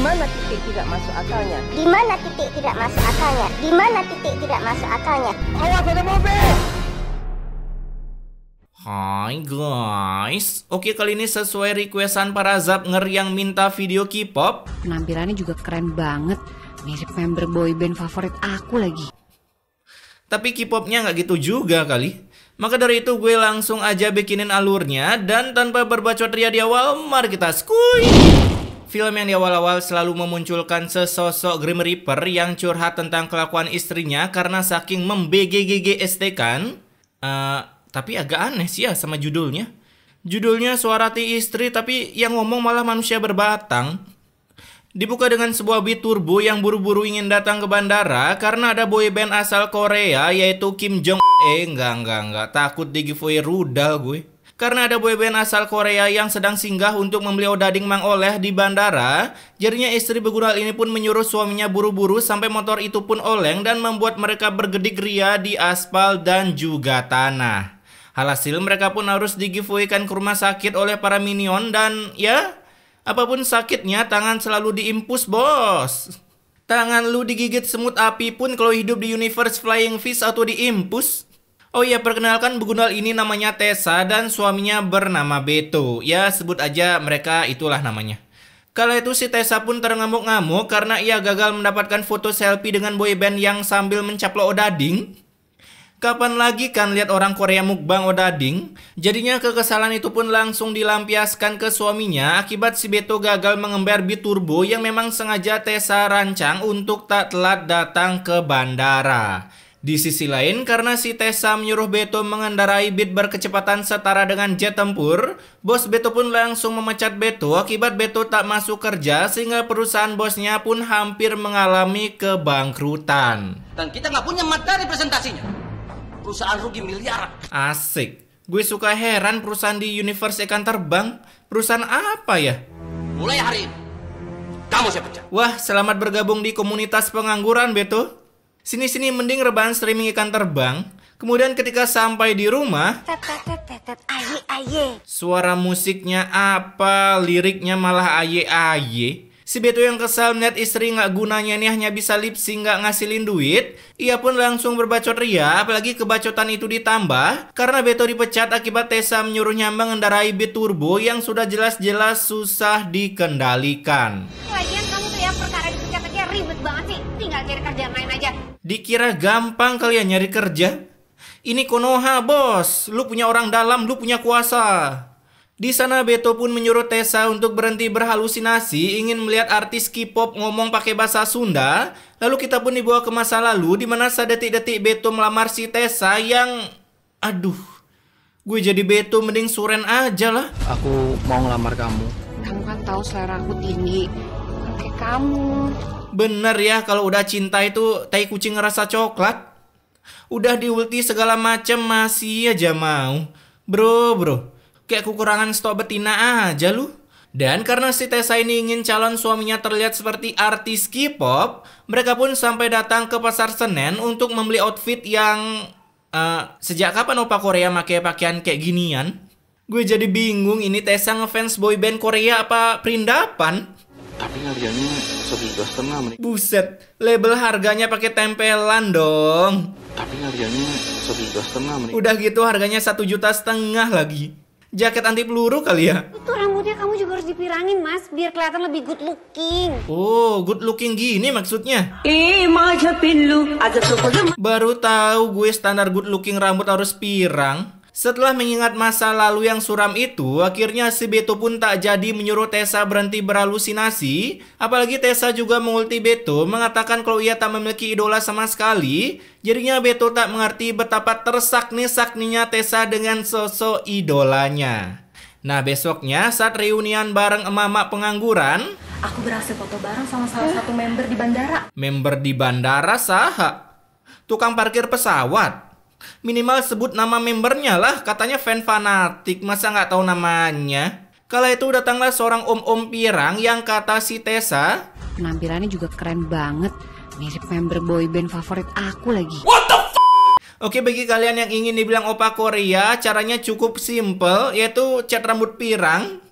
mana titik tidak masuk akalnya? Di mana titik tidak masuk akalnya? Di mana titik tidak masuk akalnya? Awas ada mobil! Hai guys, oke kali ini sesuai requestan para Zap yang minta video K-pop. Penampilannya juga keren banget, mirip member boyband favorit aku lagi. Tapi K-popnya nggak gitu juga kali. Maka dari itu gue langsung aja bikinin alurnya. Dan tanpa berbacot ria di awal, mari kita skuy. Film yang di awal-awal selalu memunculkan sesosok Grim Reaper yang curhat tentang kelakuan istrinya karena saking membegegestekan. Tapi agak aneh sih ya sama judulnya. Judulnya Suarati Istri, tapi yang ngomong malah manusia berbatang. Dibuka dengan sebuah beat turbo yang buru-buru ingin datang ke bandara karena ada boyband asal Korea yaitu Kim Jong. Enggak. Takut di giveaway rudal gue. Karena ada boyband asal Korea yang sedang singgah untuk membeli odading Mang Oleh di bandara. Jadinya istri begundal ini pun menyuruh suaminya buru-buru sampai motor itu pun oleng dan membuat mereka bergedik ria di aspal dan juga tanah. Alhasil mereka pun harus di-giveaway-kan ke rumah sakit oleh para minion dan ya, apapun sakitnya tangan selalu diimpus bos. Tangan lu digigit semut api pun kalau hidup di universe Flying Fish atau diimpus. Oh iya, perkenalkan begundal ini namanya Tessa dan suaminya bernama Beto. Ya sebut aja mereka itulah namanya. Kala itu si Tessa pun terngamuk-ngamuk karena ia gagal mendapatkan foto selfie dengan boyband yang sambil mencaplok odading. Kapan lagi kan lihat orang Korea mukbang odading? Jadinya kekesalan itu pun langsung dilampiaskan ke suaminya akibat si Beto gagal mengember beat turbo yang memang sengaja Tessa rancang untuk tak telat datang ke bandara. Di sisi lain, karena si Tessa menyuruh Beto mengendarai beat berkecepatan setara dengan jet tempur, bos Beto pun langsung memecat Beto akibat Beto tak masuk kerja sehingga perusahaan bosnya pun hampir mengalami kebangkrutan. Dan kita nggak punya materi presentasinya. Perusahaan rugi miliaran. Asik. Gue suka heran perusahaan di universe ikan terbang. Perusahaan apa ya? Mulai hari ini, kamu saya pecat. Wah, selamat bergabung di komunitas pengangguran, Beto. Sini-sini mending rebahan streaming ikan terbang. Kemudian ketika sampai di rumah, suara musiknya apa, liriknya malah aye-aye. Si Beto yang kesal melihat istri nggak gunanya ini hanya bisa lip sync nggak ngasilin duit. Ia pun langsung berbacot ria, apalagi kebacotan itu ditambah karena Beto dipecat akibat Tessa menyuruhnya mengendarai beat turbo yang sudah jelas-jelas susah dikendalikan. Lagian kamu tuh ya perkara dipecat aja ribet banget sih. Tinggal cari kerjaan lain aja. Dikira gampang kalian nyari kerja? Ini Konoha bos, lu punya orang dalam, lu punya kuasa. Di sana Beto pun menyuruh Tessa untuk berhenti berhalusinasi, ingin melihat artis K-pop ngomong pakai bahasa Sunda. Lalu kita pun dibawa ke masa lalu, di mana sedetik-detik Beto melamar si Tessa yang... Aduh, gue jadi Beto mending suren aja lah. Aku mau ngelamar kamu. Kamu kan tahu selera aku tinggi, bukan kayak kamu. Bener ya, kalau udah cinta itu tai kucing rasa coklat. Udah diulti segala macem masih aja mau. Bro. Kayak kekurangan stok betina aja lu. Dan karena si Tessa ini ingin calon suaminya terlihat seperti artis K-pop, mereka pun sampai datang ke pasar Senen untuk membeli outfit yang... sejak kapan opa Korea pakai pakaian kayak ginian? Gue jadi bingung, ini Tessa ngefans boyband Korea apa perindapan? Tapi harganya 1,5 juta. Buset, label harganya pakai tempelan dong. Tapi harganya 1,5 juta. Udah gitu harganya 1,5 juta lagi. Jaket anti peluru kali ya? Itu rambutnya kamu juga harus dipirangin mas, biar kelihatan lebih good looking. Oh, good looking gini maksudnya? Baru tahu gue standar good looking rambut harus pirang. Setelah mengingat masa lalu yang suram itu, akhirnya si Beto pun tak jadi menyuruh Tessa berhenti berhalusinasi. Apalagi Tessa juga mengulti Beto, mengatakan kalau ia tak memiliki idola sama sekali. Jadinya Beto tak mengerti betapa tersakni-sakninya Tessa dengan sosok idolanya. Nah besoknya saat reunian bareng emak-emak pengangguran, aku berhasil foto bareng sama salah satu member di bandara. Member di bandara saha? Tukang parkir pesawat? Minimal sebut nama membernya lah, katanya fan fanatik, masa nggak tahu namanya? Kala itu datanglah seorang om-om pirang yang kata si Tessa, Penampilannya juga keren banget, mirip member boyband favorit aku lagi. What the f***? Oke, bagi kalian yang ingin dibilang opa Korea, caranya cukup simple, yaitu cat rambut pirang.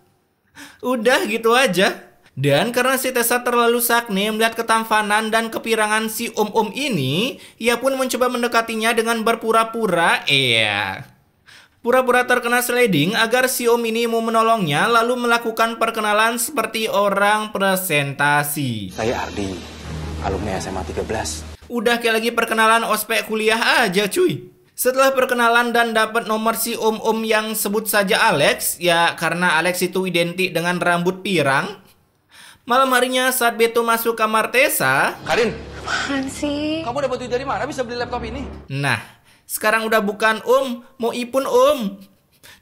Udah gitu aja. Dan karena si Tessa terlalu sakne melihat ketampanan dan kepirangan si om-om ini, ia pun mencoba mendekatinya dengan berpura-pura, pura-pura terkena sliding agar si om ini mau menolongnya, lalu melakukan perkenalan seperti orang presentasi. Saya Ardi, alumni SMA 13. Udah kayak lagi perkenalan ospek kuliah aja cuy. Setelah perkenalan dan dapat nomor si om-om yang sebut saja Alex, ya karena Alex itu identik dengan rambut pirang. Malam harinya saat Beto masuk kamar Tessa. Karin, Apaan sih? kamu dapat duit dari mana bisa beli laptop ini? Nah, sekarang udah bukan om, mau ipun om.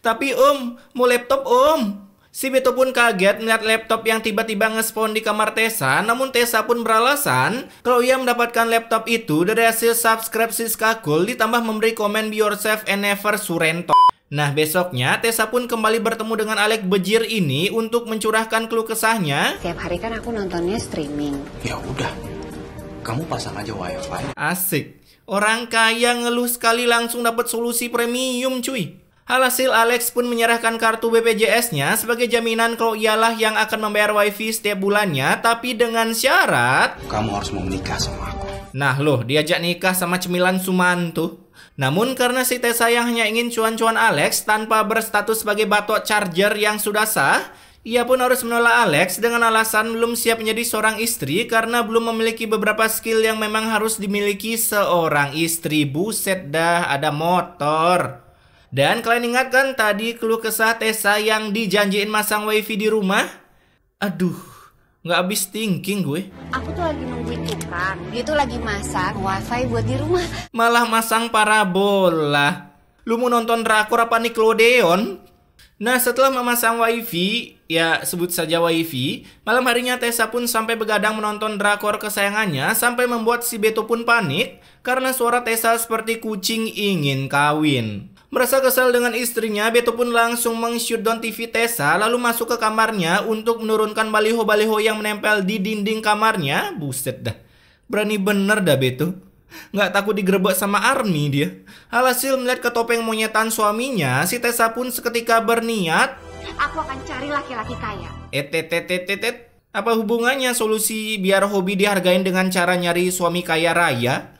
Tapi om, mau laptop om. Si Beto pun kaget melihat laptop yang tiba-tiba nge-spawn di kamar Tessa. Namun Tessa pun beralasan kalau ia mendapatkan laptop itu dari hasil subscribe Siska Cool ditambah memberi komen be yourself and never surrender. Nah, besoknya Tessa pun kembali bertemu dengan Alex bejir ini untuk mencurahkan keluh kesahnya. Tiap hari kan aku nontonnya streaming. Ya udah, kamu pasang aja wifi. Asik. Orang kaya ngeluh sekali langsung dapat solusi premium cuy. Alhasil Alex pun menyerahkan kartu BPJS-nya sebagai jaminan kalau ialah yang akan membayar wifi setiap bulannya, tapi dengan syarat Kamu harus mau menikah sama aku. Nah loh, diajak nikah sama cemilan Sumanto. Namun karena si Tessa yang hanya ingin cuan-cuan Alex tanpa berstatus sebagai batok charger yang sudah sah, ia pun harus menolak Alex dengan alasan belum siap menjadi seorang istri karena belum memiliki beberapa skill yang memang harus dimiliki seorang istri. Buset dah, ada motor. Dan kalian ingat kan tadi keluh kesah Tessa yang dijanjiin masang wifi di rumah? Aduh, nggak habis thinking gue. Aku tuh lagi nungguin Ikran. Dia tuh lagi masang wifi buat di rumah. Malah masang parabola. Lu mau nonton drakor apa Nickelodeon? Nah, setelah memasang wifi, ya sebut saja wifi, malam harinya Tessa pun sampai begadang menonton drakor kesayangannya sampai membuat si Beto pun panik karena suara Tessa seperti kucing ingin kawin. Merasa kesal dengan istrinya, Beto pun langsung meng-shutdown TV Tessa lalu masuk ke kamarnya untuk menurunkan baliho-baliho yang menempel di dinding kamarnya. Buset dah, berani bener dah Beto. Nggak takut digerebek sama army dia. Alhasil melihat ketopeng monyetan suaminya, si Tessa pun seketika berniat, Aku akan cari laki-laki kaya. Apa hubungannya solusi biar hobi dihargain dengan cara nyari suami kaya raya?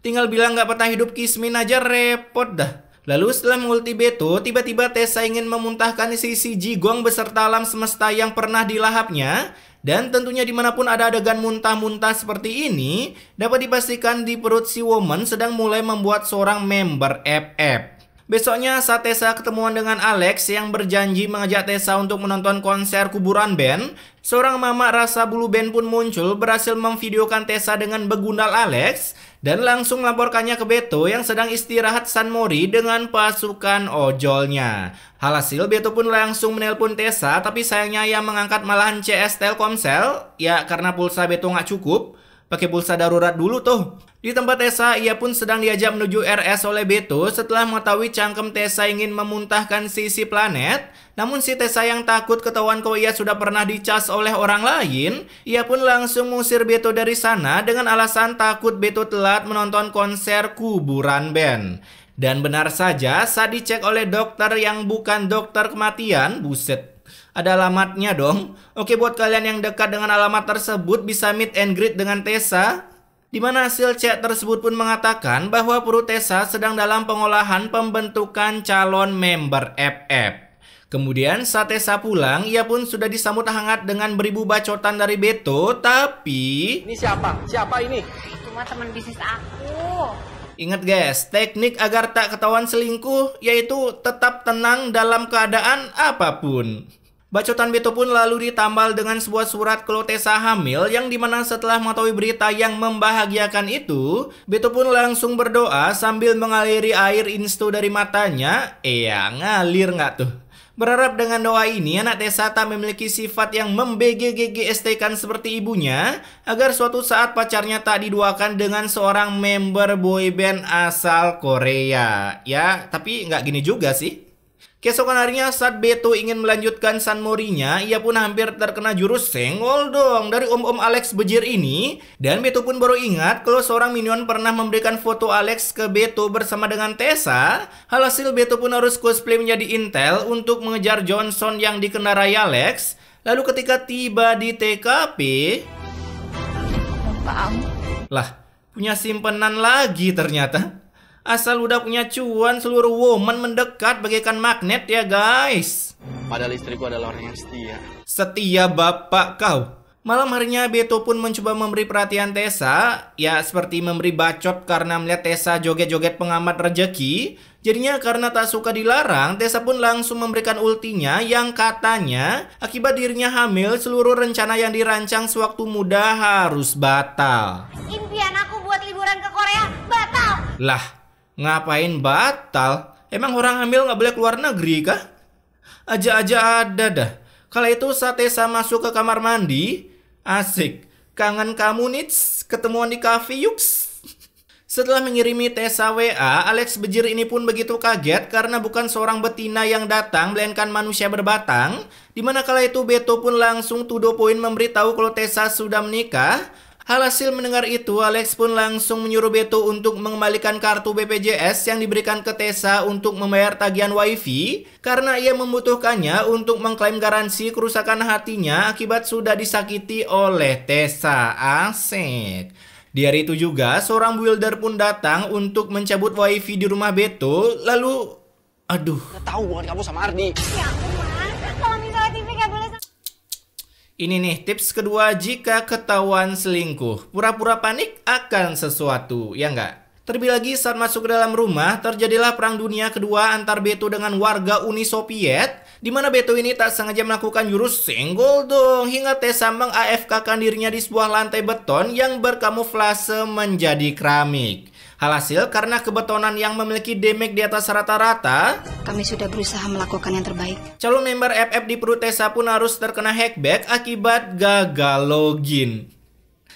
Tinggal bilang nggak betah hidup kismin aja repot dah. Lalu setelah mengulti Beto, tiba-tiba Tessa ingin memuntahkan sisi jigong beserta alam semesta yang pernah dilahapnya. Dan tentunya dimanapun ada adegan muntah-muntah seperti ini, dapat dipastikan di perut si woman sedang mulai membuat seorang member FF. Besoknya saat Tessa ketemuan dengan Alex yang berjanji mengajak Tessa untuk menonton konser kuburan band, seorang mama rasa bulu band pun muncul berhasil memvideokan Tessa dengan begundal Alex dan langsung melaporkannya ke Beto yang sedang istirahat San Mori dengan pasukan ojolnya. Alhasil Beto pun langsung menelpon Tessa, tapi sayangnya yang mengangkat malahan CS Telkomsel, ya karena pulsa Beto nggak cukup, pakai pulsa darurat dulu tuh. Di tempat Tessa, ia pun sedang diajak menuju RS oleh Beto setelah mengetahui cangkem Tessa ingin memuntahkan sisi planet. Namun si Tessa yang takut ketahuan kalau ia sudah pernah dicas oleh orang lain, ia pun langsung mengusir Beto dari sana dengan alasan takut Beto telat menonton konser kuburan band. Dan benar saja, saat dicek oleh dokter yang bukan dokter kematian, buset, ada alamatnya dong. Oke, buat kalian yang dekat dengan alamat tersebut bisa meet and greet dengan Tessa. Di mana hasil cek tersebut pun mengatakan bahwa perut Tessa sedang dalam pengolahan pembentukan calon member FF. Kemudian saat Tessa pulang, ia pun sudah disambut hangat dengan beribu bacotan dari Beto, tapi... Ini siapa? Siapa ini? Itu mah teman bisnis aku. Ingat guys, teknik agar tak ketahuan selingkuh yaitu tetap tenang dalam keadaan apapun. Bacotan Beto pun lalu ditambal dengan sebuah surat kalau Tessa hamil yang dimana setelah mengetahui berita yang membahagiakan itu, Beto pun langsung berdoa sambil mengaliri air insto dari matanya. Ngalir nggak tuh? Berharap dengan doa ini anak Tessa tak memiliki sifat yang membege-gege-ST-kan seperti ibunya, agar suatu saat pacarnya tak diduakan dengan seorang member boyband asal Korea. Ya, tapi nggak gini juga sih. Keesokan harinya saat Beto ingin melanjutkan San Mori-nya, ia pun hampir terkena jurus senggol dong dari om-om Alex bejir ini. Dan Beto pun baru ingat kalau seorang minion pernah memberikan foto Alex ke Beto bersama dengan Tessa. Alhasil Beto pun harus cosplay menjadi Intel untuk mengejar Johnson yang dikendarai Alex. Lalu ketika tiba di TKP, lah, punya simpenan lagi ternyata. Asal udah punya cuan, seluruh woman mendekat bagaikan magnet ya guys. Padahal istriku adalah orang yang setia. Setia bapak kau. Malam harinya Beto pun mencoba memberi perhatian Tessa. Ya seperti memberi bacot karena melihat Tessa joget-joget pengamat rejeki. Jadinya karena tak suka dilarang, Tessa pun langsung memberikan ultinya yang katanya akibat dirinya hamil, seluruh rencana yang dirancang sewaktu muda harus batal. Impian aku buat liburan ke Korea batal. Lah, ngapain batal? Emang orang hamil nggak boleh keluar negeri kah? Aja-aja ada dah. Kala itu saat Tessa masuk ke kamar mandi, asik. Kangen kamu nits, ketemuan di cafe yuks. Setelah mengirimi Tessa WA, Alex bejir ini pun begitu kaget karena bukan seorang betina yang datang, melainkan manusia berbatang. Dimana kala itu Beto pun langsung to the point memberitahu kalau Tessa sudah menikah. Alhasil mendengar itu, Alex pun langsung menyuruh Beto untuk mengembalikan kartu BPJS yang diberikan ke Tessa untuk membayar tagihan wifi karena ia membutuhkannya untuk mengklaim garansi kerusakan hatinya akibat sudah disakiti oleh Tessa. Asik. Di hari itu juga, seorang builder pun datang untuk mencabut wifi di rumah Beto. Lalu, aduh. Tahu bukan kamu sama Ardi. Ya ampun Mas, kalau misalnya TV gak boleh. Ini nih tips kedua jika ketahuan selingkuh. Pura-pura panik akan sesuatu, ya nggak? Terlebih lagi saat masuk ke dalam rumah, terjadilah perang dunia kedua antar Beto dengan warga Uni Soviet, di mana Beto ini tak sengaja melakukan jurus senggol dong, hingga Tessa meng-AFK-kan dirinya di sebuah lantai beton yang berkamuflase menjadi keramik. Alhasil karena kebetonan yang memiliki damage di atas rata-rata, Kami sudah berusaha melakukan yang terbaik. calon member FF di perut Tessa pun harus terkena hackback akibat gagal login.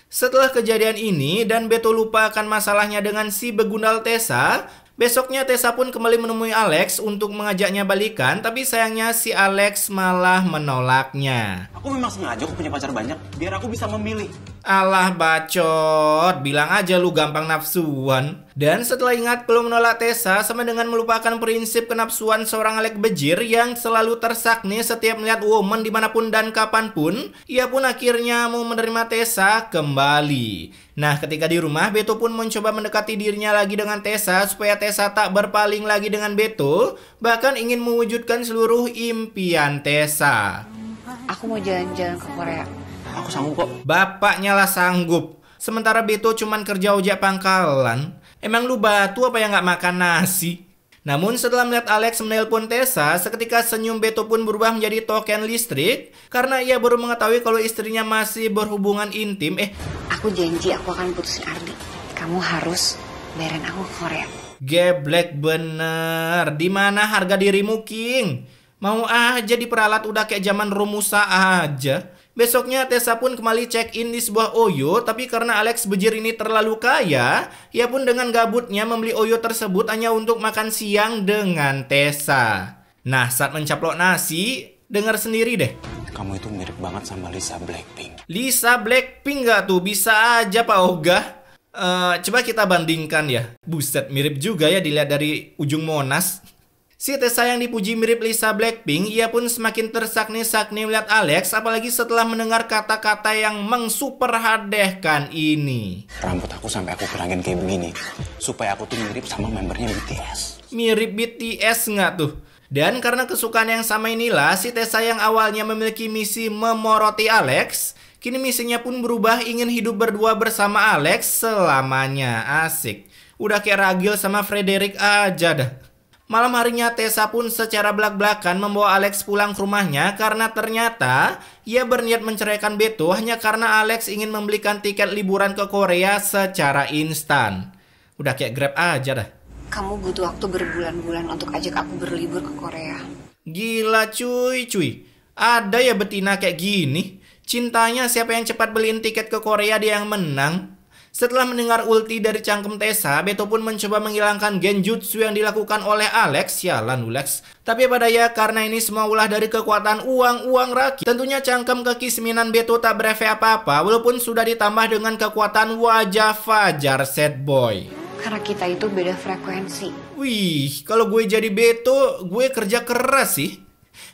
Setelah kejadian ini dan Beto lupa akan masalahnya dengan si begundal Tessa, besoknya Tessa pun kembali menemui Alex untuk mengajaknya balikan, tapi sayangnya si Alex malah menolaknya. Aku memang sengaja aku punya pacar banyak, biar aku bisa memilih. Alah bacot, bilang aja lu gampang nafsuan. Dan setelah ingat kalau menolak Tessa sama dengan melupakan prinsip kenafsuan seorang Alex bejir yang selalu tersakni setiap melihat woman dimanapun dan kapanpun, ia pun akhirnya mau menerima Tessa kembali. Nah ketika di rumah, Beto pun mencoba mendekati dirinya lagi dengan Tessa supaya Tessa tak berpaling lagi dengan Beto, bahkan ingin mewujudkan seluruh impian Tessa. Aku mau jalan-jalan ke Korea. Aku sanggup kok. Bapaknya lah sanggup. Sementara Beto cuman kerja ojek pangkalan. Emang lu batu apa yang gak makan nasi? Namun setelah melihat Alex menelpon Tessa, seketika senyum Beto pun berubah menjadi token listrik karena ia baru mengetahui kalau istrinya masih berhubungan intim. Aku janji aku akan putusin Ardi. Kamu harus bayarin aku ke Korea. Geblek bener. Dimana harga dirimu, King? Mau aja diperalat udah kayak zaman Romusa aja. Besoknya Tessa pun kembali check-in di sebuah Oyo, tapi karena Alex bejir ini terlalu kaya, ia pun dengan gabutnya membeli Oyo tersebut hanya untuk makan siang dengan Tessa. Nah, saat mencaplok nasi, dengar sendiri deh. Kamu itu mirip banget sama Lisa Blackpink. Lisa Blackpink gak tuh? Bisa aja Pak Oga. Coba kita bandingkan ya. Buset, mirip juga ya dilihat dari ujung Monas. Si Tessa yang dipuji mirip Lisa Blackpink, ia pun semakin tersakni-sakni melihat Alex, apalagi setelah mendengar kata-kata yang mengsuperhadehkan ini. Rambut aku sampai aku kerangin kayak begini, supaya aku tuh mirip sama membernya BTS. Mirip BTS nggak tuh? Dan karena kesukaan yang sama inilah, si Tessa yang awalnya memiliki misi memoroti Alex, kini misinya pun berubah ingin hidup berdua bersama Alex selamanya. Asik. Udah kayak Ragil sama Frederick aja dah. Malam harinya Tessa pun secara belak-belakan membawa Alex pulang ke rumahnya karena ternyata ia berniat menceraikan Beto hanya karena Alex ingin membelikan tiket liburan ke Korea secara instan. Udah kayak Grab aja dah. Kamu butuh waktu berbulan-bulan untuk ajak aku berlibur ke Korea. Gila cuy. Ada ya betina kayak gini. Cintanya siapa yang cepat beliin tiket ke Korea dia yang menang. Setelah mendengar ulti dari cangkem Tessa, Beto pun mencoba menghilangkan genjutsu yang dilakukan oleh Alex. Sialan Ulex. Tapi pada ya karena ini semua ulah dari kekuatan uang rakyat. Tentunya cangkem kekisminan Beto tak berefek apa-apa walaupun sudah ditambah dengan kekuatan wajah Fajar Sad Boy. Karena kita itu beda frekuensi. Wih, kalau gue jadi Beto, gue kerja keras sih.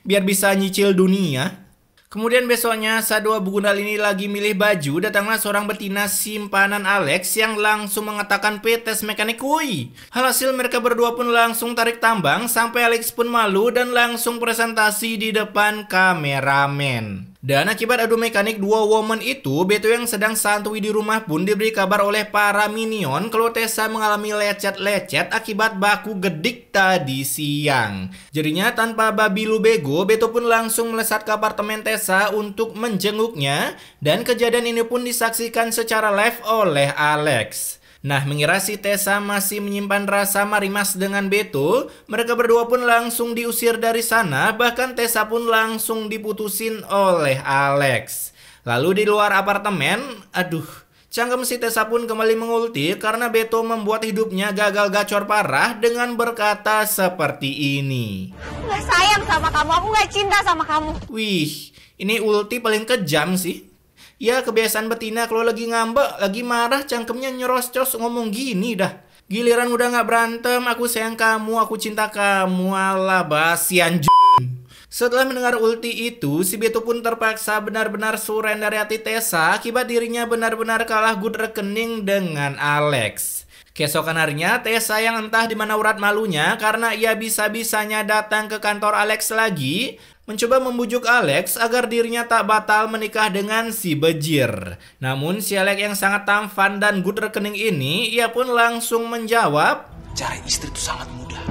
Biar bisa nyicil dunia. Kemudian besoknya saat dua begundal ini lagi milih baju, datanglah seorang betina simpanan Alex yang langsung mengatakan tes mekanik kuy. Alhasil mereka berdua pun langsung tarik tambang sampai Alex pun malu dan langsung presentasi di depan kameramen. Dan akibat adu mekanik dua woman itu, Beto yang sedang santuy di rumah pun diberi kabar oleh para minion kalau Tessa mengalami lecet-lecet akibat baku gedik tadi siang. Jadinya tanpa babi lu bego, Beto pun langsung melesat ke apartemen Tessa untuk menjenguknya. Dan kejadian ini pun disaksikan secara live oleh Alex. Nah, mengira si Tessa masih menyimpan rasa marimas dengan Beto, mereka berdua pun langsung diusir dari sana, bahkan Tessa pun langsung diputusin oleh Alex. Lalu di luar apartemen, cangkem si Tessa pun kembali mengulti karena Beto membuat hidupnya gagal gacor parah dengan berkata seperti ini. Aku gak sayang sama kamu, aku gak cinta sama kamu. Wih, ini ulti paling kejam sih. Ya kebiasaan betina kalau lagi ngambek, lagi marah cangkemnya nyerocos ngomong gini dah. Giliran udah gak berantem, aku sayang kamu, aku cinta kamu, alah basian Setelah mendengar ulti itu, si Beto pun terpaksa benar-benar surrender dari hati Tessa akibat dirinya benar-benar kalah good rekening dengan Alex. Keesokan harinya, Tessa yang entah di mana urat malunya karena ia bisa-bisanya datang ke kantor Alex lagi, mencoba membujuk Alex agar dirinya tak batal menikah dengan si bejir. Namun si Alex yang sangat tampan dan good rekening ini, ia pun langsung menjawab, Cari istri itu sangat mudah.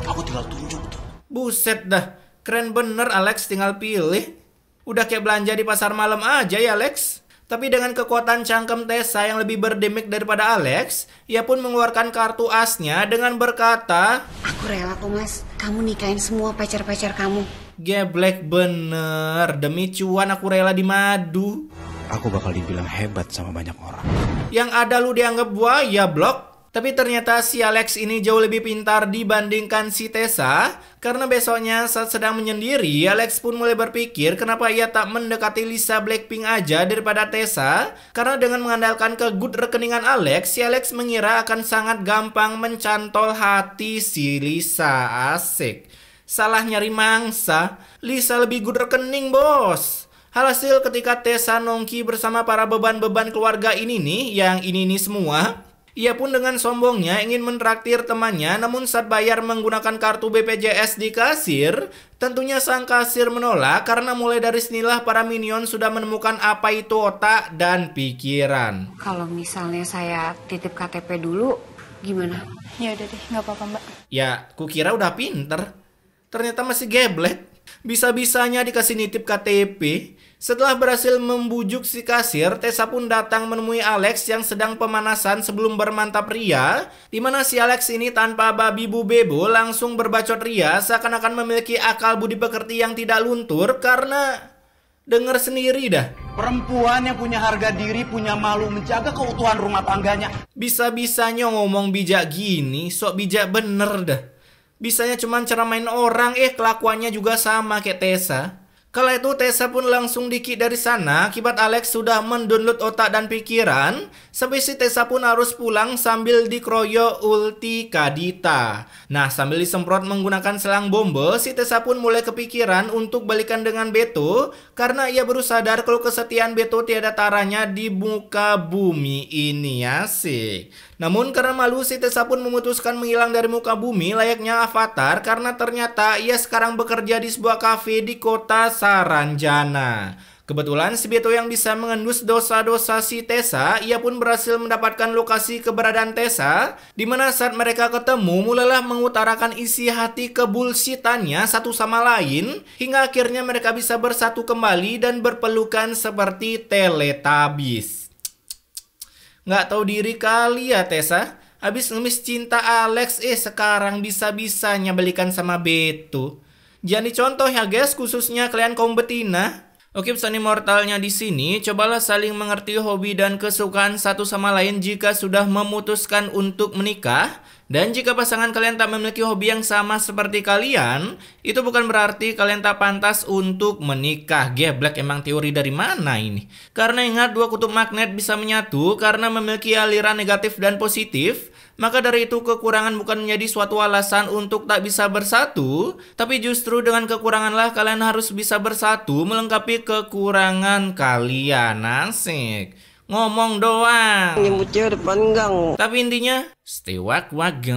Aku tinggal tunjuk tuh. buset dah, keren bener Alex, tinggal pilih. Udah kayak belanja di pasar malam aja ya Alex. Tapi dengan kekuatan cangkem Tessa yang lebih berdemik daripada Alex, ia pun mengeluarkan kartu asnya dengan berkata, Aku rela kok mas, kamu nikahin semua pacar-pacar kamu. Geblek bener, demi cuan aku rela dimadu. Aku bakal dibilang hebat sama banyak orang. Yang ada lu dianggap buaya blok. Tapi ternyata si Alex ini jauh lebih pintar dibandingkan si Tessa. Karena besoknya saat sedang menyendiri, Alex pun mulai berpikir kenapa ia tak mendekati Lisa Blackpink aja daripada Tessa. Karena dengan mengandalkan ke good rekeningan Alex, si Alex mengira akan sangat gampang mencantol hati si Lisa. Asik. Salah nyari mangsa, Lisa lebih good rekening bos. Hasil ketika Tessa nongki bersama para beban-beban keluarga ini nih, yang ini semua, ia pun dengan sombongnya ingin mentraktir temannya, namun saat bayar menggunakan kartu BPJS di kasir, tentunya sang kasir menolak karena mulai dari sinilah para minion sudah menemukan apa itu otak dan pikiran. Kalau misalnya saya titip KTP dulu, gimana? Ya udah deh, nggak apa-apa mbak. Ya, kukira udah pinter. Ternyata masih geblek. Bisa-bisanya dikasih nitip KTP. Setelah berhasil membujuk si kasir, Tessa pun datang menemui Alex yang sedang pemanasan sebelum bermantap ria. Dimana si Alex ini tanpa babi bu bebo langsung berbacot ria seakan-akan memiliki akal budi pekerti yang tidak luntur karena denger sendiri dah. Perempuan yang punya harga diri, punya malu, menjaga keutuhan rumah tangganya. Bisa-bisanya ngomong bijak gini, sok bijak bener dah. Bisanya cuman ceramain orang, kelakuannya juga sama kayak Tessa. Kala itu Tessa pun langsung dikit dari sana akibat Alex sudah mendownload otak dan pikiran. Sampai si Tessa pun harus pulang sambil dikeroyok ulti Kadita. Nah, sambil disemprot menggunakan selang bomba, si Tessa pun mulai kepikiran untuk balikan dengan Beto karena ia baru sadar kalau kesetiaan Beto tiada taranya di muka bumi ini. Asik. Namun karena malu, si Tessa pun memutuskan menghilang dari muka bumi layaknya Avatar karena ternyata ia sekarang bekerja di sebuah kafe di kota Saranjana. Kebetulan si Beto yang bisa mengendus dosa-dosa si Tessa, ia pun berhasil mendapatkan lokasi keberadaan Tessa, di mana saat mereka ketemu mulailah mengutarakan isi hati kebulsitannya satu sama lain, hingga akhirnya mereka bisa bersatu kembali dan berpelukan seperti Teletubbies. Nggak tahu diri kali ya Tessa, habis ngemis cinta Alex, sekarang bisa-bisanya balikan sama Beto. Jangan dicontoh ya guys, khususnya kalian kaum betina. Oke, pesan immortalnya di sini, cobalah saling mengerti hobi dan kesukaan satu sama lain jika sudah memutuskan untuk menikah. Dan jika pasangan kalian tak memiliki hobi yang sama seperti kalian, itu bukan berarti kalian tak pantas untuk menikah. Geblek, emang teori dari mana ini? Karena ingat, dua kutub magnet bisa menyatu karena memiliki aliran negatif dan positif. Maka dari itu kekurangan bukan menjadi suatu alasan untuk tak bisa bersatu, tapi justru dengan kekuranganlah kalian harus bisa bersatu melengkapi kekurangan kalian. Asik. Ngomong doang. Nyebutnya depan gang. Tapi intinya, stay wak guys.